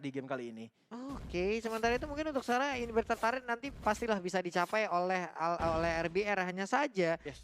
di game kali ini. Oke, sementara itu mungkin untuk Sarah ini bertertarik nanti pastilah bisa dicapai oleh RBR. Hanya saja Yes.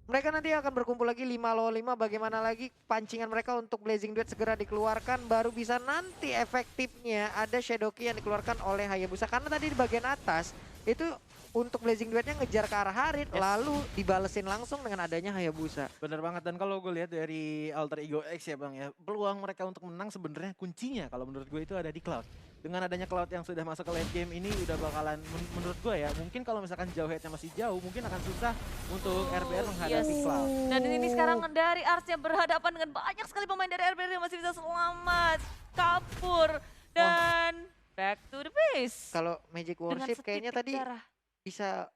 mereka nanti akan berkumpul lagi 5 lawan 5. Bagaimana lagi pancingan mereka untuk Blazing Duet segera dikeluarkan. Baru bisa nanti efektifnya ada Shadow Key yang dikeluarkan oleh Hayabusa. Karena tadi di bagian atas itu untuk Blazing Duetnya ngejar ke arah Harit. Yes. Lalu dibalesin langsung dengan adanya Hayabusa. Bener banget, dan kalau gue lihat dari Alter Ego X ya Bang ya, peluang mereka untuk menang sebenarnya kuncinya kalau menurut gue itu ada di Cloud. Dengan adanya Cloud yang sudah masuk ke late game ini udah bakalan menurut gue ya, mungkin kalau misalkan jauh headnya masih jauh mungkin akan susah untuk RBR menghadapi yes. Cloud. Dan di sini sekarang dari Ars yang berhadapan dengan banyak sekali pemain dari RBR yang masih bisa selamat kabur dan back to the base. Kalau Magic Dengan Worship kayaknya setitik tadi darah. bisa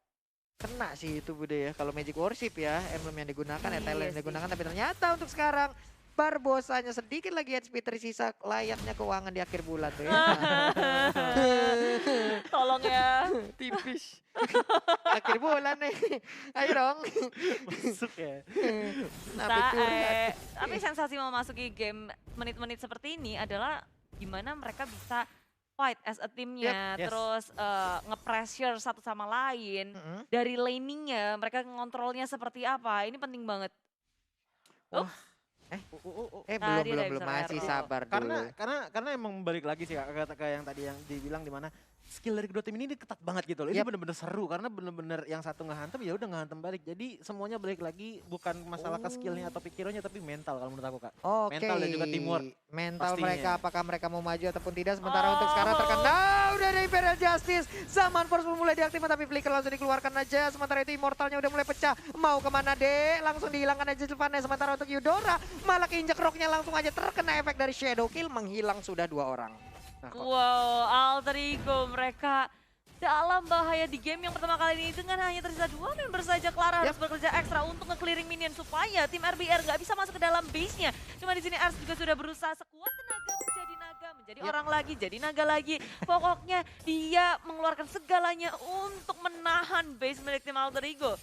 kena sih itu Bude ya. Kalau Magic Worship ya, emblem yang digunakan, Iya talent yang sih. digunakan. Tapi ternyata untuk sekarang Barbosanya sedikit lagi HP tersisa, layaknya keuangan di akhir bulan tuh ya. Tolong ya. Tipis. Akhir bulan nih. Ayo dong. Masuk ya. Sampai curhat. Tapi sensasi memasuki game menit-menit seperti ini adalah gimana mereka bisa fight as a teamnya, Yep, yes. terus nge-pressure satu sama lain. Mm-mm. Dari laningnya mereka ngontrolnya seperti apa, ini penting banget. Tadi ada Belum Exo masih Hero. sabar dulu. Karena emang balik lagi sih kata yang tadi yang dibilang di mana skill dari kedua tim ini ketat banget gitu loh. Ini Yap. bener-bener seru karena bener-bener yang satu ngehantem ya udah ngehantem balik. Jadi semuanya balik lagi bukan masalah ke skillnya atau pikirannya tapi mental kalau menurut aku Kak. Oke. Mental dan juga teamwork Mental pastinya. mereka, apakah mereka mau maju ataupun tidak. Sementara untuk sekarang terkena udah ada Imperial Justice. Zaman Force mulai diaktifkan tapi Flicker langsung dikeluarkan aja. Sementara itu Immortalnya udah mulai pecah. Mau kemana dek? Langsung dihilangkan aja Sylvanas. Sementara untuk Eudora malah keinjak rocknya langsung aja terkena efek dari Shadow Kill. Menghilang sudah 2 orang. Nah, kok- Wow, Alter Ego mereka dalam bahaya di game yang pertama kali ini dengan hanya tersisa 2 member saja. Clara harus bekerja ekstra untuk nge-clearing minion supaya tim RBR nggak bisa masuk ke dalam base-nya. Cuma di sini Ars juga sudah berusaha sekuat tenaga menjadi naga, menjadi orang lagi, jadi naga lagi. Pokoknya dia mengeluarkan segalanya untuk menahan base milik tim Alter Ego.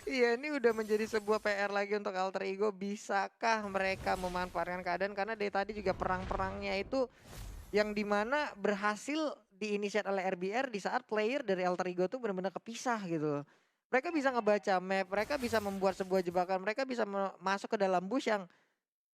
Iya, ini udah menjadi sebuah PR lagi untuk Alter Ego. Bisakah mereka memanfaatkan keadaan? Karena dari tadi juga perang-perangnya itu yang dimana berhasil diinisiat oleh RBR di saat player dari Alter Ego tuh benar-benar kepisah gitu. Mereka bisa ngebaca map, mereka bisa membuat sebuah jebakan, mereka bisa masuk ke dalam bush yang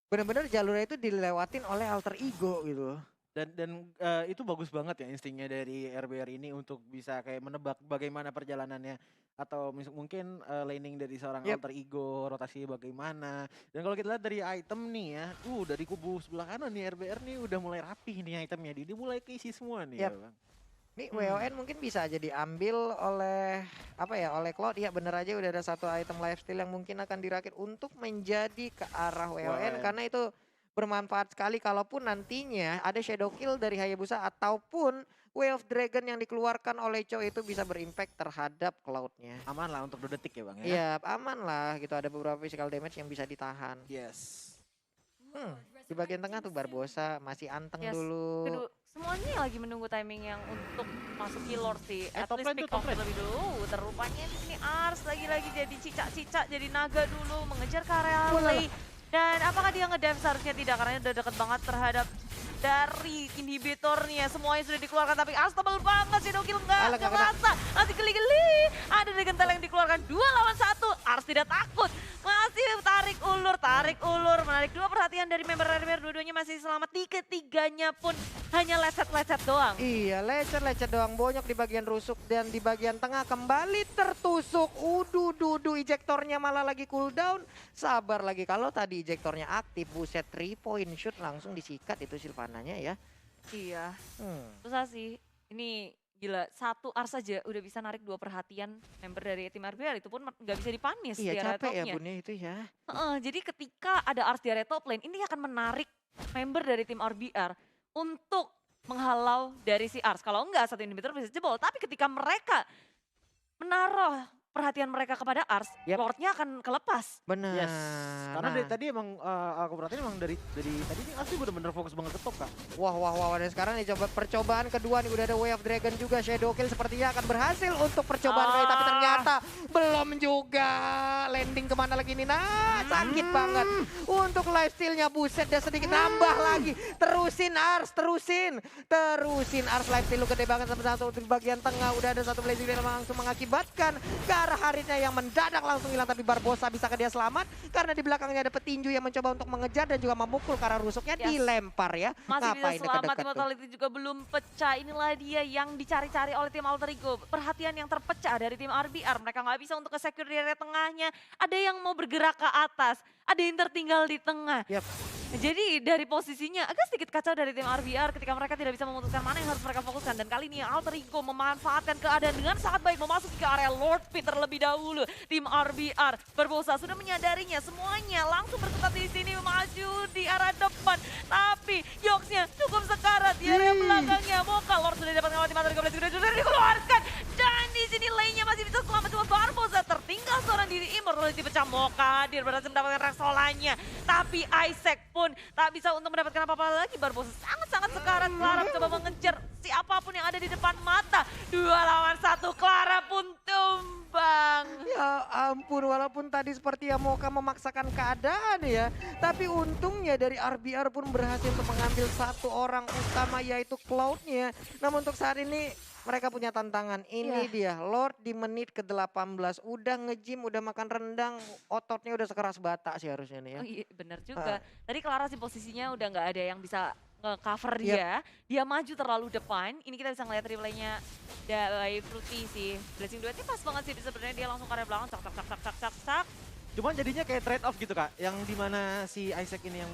benar-benar jalurnya itu dilewatin oleh Alter Ego gitu. Dan itu bagus banget ya instingnya dari RBR ini untuk bisa kayak menebak bagaimana perjalanannya atau mungkin laning dari seorang Yep. Alter Ego, rotasi bagaimana. Dan kalau kita lihat dari item nih ya, dari kubu sebelah kanan nih RBR nih udah mulai rapih nih itemnya, dia mulai keisi semua nih Yep. ya Bang. Ini WON mungkin bisa aja diambil oleh oleh Cloud. Iya bener aja udah ada satu item lifesteal yang mungkin akan dirakit untuk menjadi ke arah WON karena itu bermanfaat sekali kalaupun nantinya ada shadow kill dari Hayabusa ataupun Way of Dragon yang dikeluarkan oleh Cho itu bisa berimpact terhadap Cloud-nya. Aman lah untuk 2 detik ya Bang ya. Iya aman lah gitu, ada beberapa physical damage yang bisa ditahan. Yes. Di bagian tengah tuh Barbosa masih anteng Yes. dulu. Semuanya lagi menunggu timing yang untuk masuk killer sih. At top least lane pick tuh, top off lane. terlebih dulu. Terupanya di sini Ars lagi-lagi jadi cicak-cicak, jadi naga dulu mengejar ke area lane. Dan apakah dia ngedive? Seharusnya tidak karena udah deket banget terhadap dari inhibitornya. Semuanya sudah dikeluarkan tapi Ars tebel banget sih, Dokil Alah, nggak nggak kena. ngerasa. Masih geli-geli. Ada Regental yang dikeluarkan 2 lawan 1. Ars tidak takut. Masih tarik ulur, menarik 2 perhatian dari member RBR. Dua-duanya masih selamat. Tiga-tiganya pun hanya lecet-lecet doang. Iya, lecet-lecet doang, bonyok di bagian rusuk dan di bagian tengah kembali tertusuk. Dudu, ejektornya malah lagi cooldown. Sabar lagi, kalau tadi ejektornya aktif, buset 3 point shoot langsung disikat itu Sylvananya ya. Iya, Hmm. susah sih. Ini gila, satu Ars saja udah bisa narik 2 perhatian member dari tim RBR. Itu pun nggak bisa dipanis di Iya area capek ya topnya. Bun ya itu ya. Jadi ketika ada Ars di area top lane, ini akan menarik member dari tim RBR untuk menghalau dari si Ars. Kalau enggak, satu inhibitor bisa jebol. Tapi ketika mereka menaruh perhatian mereka kepada Ars, Yap. Lordnya akan kelepas. Benar. Yes. Karena Nah, dari tadi emang aku perhatiin emang dari tadi ini asli bener-bener fokus banget ke top Kak. wah. Dan sekarang nih percobaan kedua nih udah ada Way of Dragon juga. Shadow Kill sepertinya akan berhasil untuk percobaan kali. Tapi ternyata belum juga. Landing kemana lagi nih? Nah, sakit banget. Untuk lifesteal-nya buset dan sedikit nambah lagi. Terusin Ars, terusin Ars lifesteal lu gede banget sampai satu di bagian tengah. Udah ada satu blazing yang langsung mengakibatkan ke arah Haritnya yang mendadak langsung hilang. Tapi Barbosa bisakah dia selamat? Karena di belakangnya ada petinju yang mencoba untuk mengejar dan juga memukul karena rusuknya dilempar ya. Masih bisa Ngapain selamat, dekat-dekat tuh? Immortality juga belum pecah. Inilah dia yang dicari-cari oleh tim Alter Ego. Perhatian yang terpecah dari tim RBR. Mereka nggak bisa untuk ke-secure di area tengahnya. Ada yang mau bergerak ke atas, ada yang tertinggal di tengah. Yap. Jadi dari posisinya agak sedikit kacau dari tim RBR ketika mereka tidak bisa memutuskan mana yang harus mereka fokuskan. Dan kali ini Alter Ego memanfaatkan keadaan dengan sangat baik memasuki ke area Lord Pit terlebih dahulu. Tim RBR Barbosa sudah menyadarinya semuanya langsung berkutat di sini maju di arah depan. Tapi Yogsnya cukup sekarat di area belakangnya. Moka Lord sudah dapat ngawati materi goblin sudah dikeluarkan. Dan di sini lainnya masih bisa selamat cuma Barbosa tertinggal seorang diri Immortality pecah. Moka dia berhasil mendapatkan Rexolanya. Tapi Isaac pun tak bisa untuk mendapatkan apa-apa lagi. Barbosa sangat-sangat sekarat. Clara mencoba mengejar siapapun yang ada di depan mata. 2 lawan 1, Clara pun tumbang. Ya ampun, walaupun tadi seperti yang Moka memaksakan keadaan ya. Tapi untungnya dari RBR pun berhasil untuk mengambil satu orang utama yaitu Cloud-nya. Namun untuk saat ini mereka punya tantangan. Ini dia, Lord di menit ke-18. Udah nge-gym, udah makan rendang, ototnya udah sekeras bata sih harusnya nih ya. Oh iya bener juga. Tadi Clara sih posisinya udah nggak ada yang bisa nge-cover dia. Dia maju terlalu depan. Ini kita bisa ngeliat replaynya dari Fruity sih. Blessing duetnya pas banget sih sebenarnya dia langsung ke area belakang. Cak. Cuman jadinya kayak trade off gitu Kak. Yang dimana si Isaac ini yang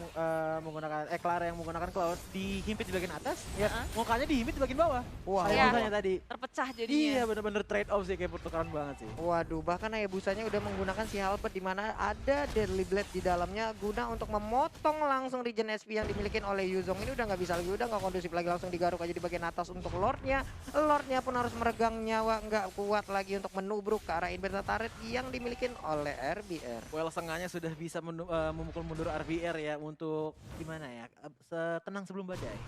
menggunakan, Clara yang menggunakan Cloud dihimpit di bagian atas. Ya, mukanya dihimpit di bagian bawah. Wah, Kayak busanya tadi. Terpecah Iya jadinya. bener-bener trade off sih, kayak pertukaran banget sih. Waduh, bahkan Hayabusanya udah menggunakan si Halberd di mana ada Deadly Blade di dalamnya guna untuk memotong langsung regen SP yang dimiliki oleh Yuzong. Ini udah nggak bisa lagi, udah nggak kondusif lagi, langsung digaruk aja di bagian atas untuk Lordnya. Lordnya pun harus meregang nyawa, nggak kuat lagi untuk menubruk ke arah inverter turret yang dimiliki oleh RBR. Well, setengahnya sudah bisa memukul mundur RBR ya untuk gimana ya, tenang sebelum badai.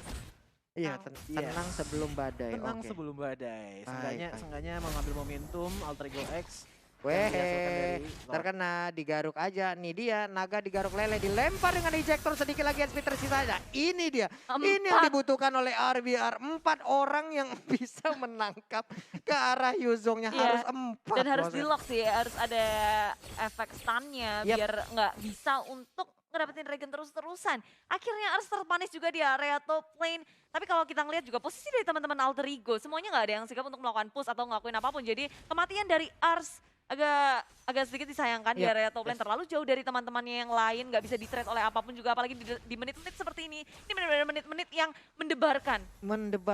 Iya, Iya. tenang sebelum badai. Tenang Oke. sebelum badai. Baik. Seenggaknya mengambil momentum Alter Ego X. Weh, yang dihasilkan dari Lord. terkena digaruk aja. Nih dia, Naga digaruk lele, dilempar dengan ejector sedikit lagi SP tersisa. Nah, ini dia. Ini yang dibutuhkan oleh RBR. 4 orang yang bisa menangkap ke arah Yuzongnya. Iya. Harus 4. Dan harus di lock sih, harus ada efek stunnya biar nggak bisa untuk ngedapetin regen terus-terusan. Akhirnya Ars terpanis juga di area top lane. Tapi kalau kita ngeliat juga posisi dari teman-teman Alter Ego, semuanya nggak ada yang sigap untuk melakukan push atau ngelakuin apapun. Jadi kematian dari Ars agak sedikit disayangkan di area top lane, terlalu jauh dari teman-temannya yang lain, nggak bisa di-trade oleh apapun juga, apalagi di menit-menit seperti ini. Ini benar-benar menit-menit yang mendebarkan.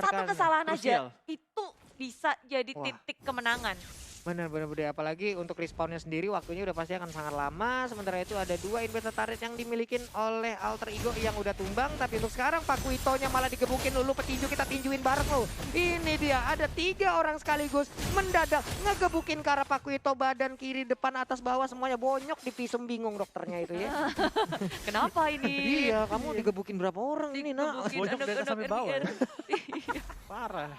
Satu kesalahan aja, Krusial. itu bisa jadi titik kemenangan. Benar, apalagi untuk respawnnya sendiri waktunya udah pasti akan sangat lama. Sementara itu ada 2 inverter turret yang dimiliki oleh Alter Ego yang udah tumbang. Tapi untuk sekarang Pakuitonya malah digebukin dulu, petinju kita tinjuin bareng loh. Ini dia, ada 3 orang sekaligus mendadak ngegebukin ke arah Pakuito, badan kiri, depan, atas, bawah semuanya bonyok di visum, bingung dokternya itu ya. Kenapa ini? Iya, kamu digebukin berapa orang ini nak? Digebukin Bonyok dari atas sampai bawah. RBR. Iya. Parah.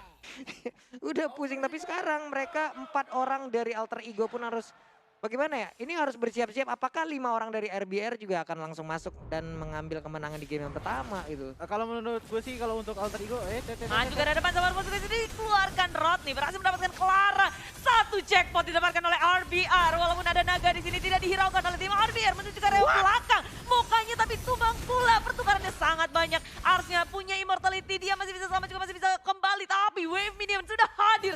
Udah pusing, tapi sekarang mereka 4 orang dari Alter Ego pun harus bagaimana ya? Ini harus bersiap-siap. Apakah 5 orang dari RBR juga akan langsung masuk dan mengambil kemenangan di game yang pertama gitu? Kalau menurut gue sih kalau untuk Alter Ego, Maju ke depan sama posisi ini dikeluarkan Rodney berhasil mendapatkan Clara. 1 jackpot didapatkan oleh RBR. Walaupun ada Naga di sini tidak dihiraukan oleh tim RBR menuju ke area belakang. Mukanya tapi tumbang pula. Pertukarannya sangat banyak. Arsnya punya immortality, dia masih bisa selamat juga masih bisa kembali. Tapi wave minion sudah hadir.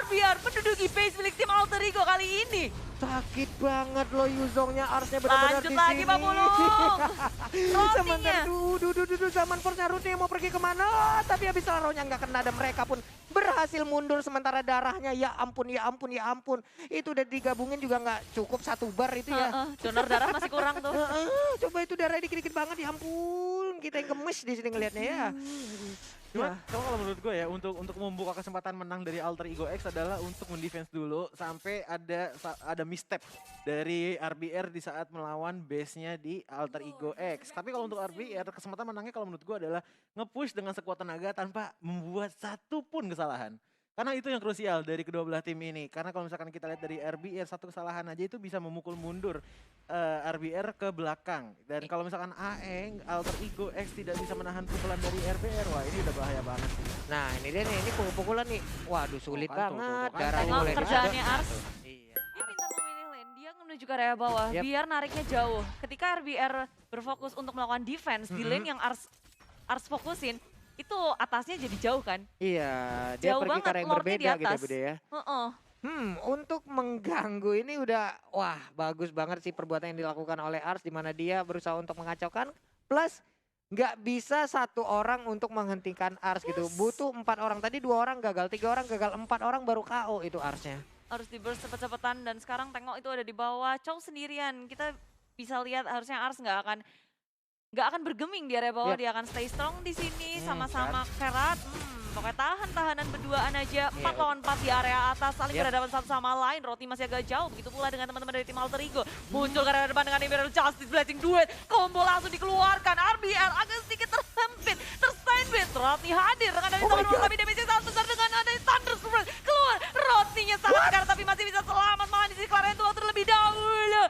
RBR menduduki base milik tim Alter Ego kali ini. Sakit banget loh Yuzongnya, Arsnya benar-benar Lanjut di lagi sini. Pak Pulung. Sementara duh, zaman force Rutnya mau pergi kemana? Tapi habis laronya nggak kena dan mereka pun berhasil mundur. Sementara darahnya ya ampun. Itu udah digabungin juga nggak cukup 1 bar itu ya. Donor darah masih kurang tuh. Coba itu darahnya dikit-dikit banget, ya ampun. Kita yang gemes di sini ngelihatnya ya. Cuma kalau menurut gue ya untuk membuka kesempatan menang dari Alter Ego X adalah untuk mendefense dulu sampai ada misstep dari RBR di saat melawan base-nya di Alter Ego X. Tapi kalau untuk RBR kesempatan menangnya kalau menurut gue adalah nge-push dengan sekuat tenaga tanpa membuat satu pun kesalahan. Karena itu yang krusial dari kedua belah tim ini. Karena kalau misalkan kita lihat dari RBR satu kesalahan aja itu bisa memukul mundur RBR ke belakang. Dan kalau misalkan Aeng, Alter Ego X tidak bisa menahan pukulan dari RBR, wah ini udah bahaya banget. Nah ini dia nih, ini pukul-pukulan nih. Waduh sulit kan, banget. kan. Darahnya Tengok mulai kerjaannya disedot. Ars. Iya. Dia pintar memilih lane, dia menuju ke area bawah Yap. biar nariknya jauh. Ketika RBR berfokus untuk melakukan defense di lane yang Ars fokusin, itu atasnya jadi jauh kan? Iya, dia Jauh pergi ke banget, arah yang lordnya di berbeda gitu ya atas. Bude ya. Heeh. Untuk mengganggu ini udah, wah bagus banget sih perbuatan yang dilakukan oleh Ars di mana dia berusaha untuk mengacaukan, plus nggak bisa satu orang untuk menghentikan Ars gitu. Butuh 4 orang, tadi 2 orang gagal, 3 orang gagal, 4 orang baru KO itu Arsnya. Harus di burst cepet-cepetan dan sekarang tengok itu ada di bawah. Chow sendirian, kita bisa lihat harusnya Ars nggak akan bergeming di area bawah, Yap. dia akan stay strong di sini Hmm, sama-sama Kerat. Pokoknya tahanan berduaan aja, 4 Iya. lawan 4 di area atas, saling Yap. berhadapan satu sama lain. Roti masih agak jauh, begitu pula dengan teman-teman dari tim Alter Ego. Muncul ke area depan dengan Imperial Justice Blessing Duet, combo langsung dikeluarkan. RBR agak sedikit terhempit, tersandwich. Roti hadir dengan dari Oh my sama God. tapi damage yang sangat besar dengan ada Thunder Spirit keluar. Rotinya sangat segar tapi masih bisa selamat, malah di sini Clarence terlebih dahulu.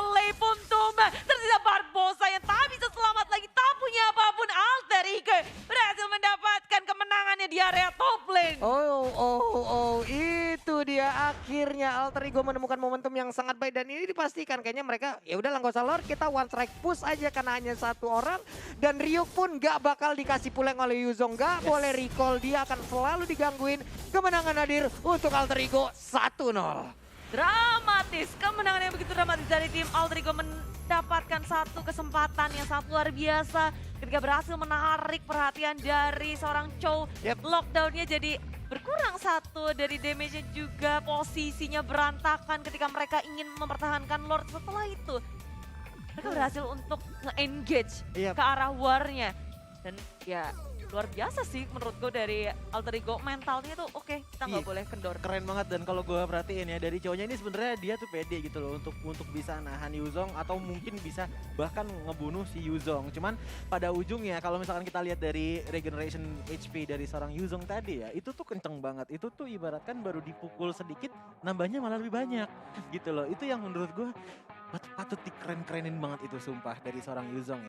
Oleh Puntuma, tersisa Barbosa yang tak bisa selamat lagi, tak punya apapun. Alter Ego berhasil mendapatkan kemenangannya di area top lane. Itu dia akhirnya Alter Ego menemukan momentum yang sangat baik dan ini dipastikan kayaknya mereka ya udah nggak usah lord, kita one strike push aja karena hanya satu orang dan Ryuk pun gak bakal dikasih pulang oleh Yuzong, gak boleh recall, dia akan selalu digangguin. Kemenangan hadir untuk Alter Ego 1-0. Dramatis, kemenangan yang begitu dramatis dari tim Alter Ego mendapatkan satu kesempatan yang sangat luar biasa ketika berhasil menarik perhatian dari seorang Chow. Yap. Lockdownnya jadi berkurang satu, dari damage-nya juga posisinya berantakan ketika mereka ingin mempertahankan Lord. Setelah itu mereka berhasil untuk nge-engage Yap. ke arah war-nya. Dan ya luar biasa sih menurut gue dari Alter Ego, mentalnya tuh oke, kita nggak Iya. boleh kendor. Keren banget dan kalau gue perhatiin ya dari cowoknya ini sebenarnya dia tuh pede gitu loh untuk bisa nahan Yuzong atau mungkin bisa bahkan ngebunuh si Yuzong. Cuman pada ujungnya kalau misalkan kita lihat dari regeneration HP dari seorang Yuzong tadi ya, itu tuh kenceng banget. Itu tuh ibaratkan baru dipukul sedikit nambahnya malah lebih banyak gitu loh. Itu yang menurut gue patut dikeren-kerenin banget itu sumpah dari seorang Yuzong.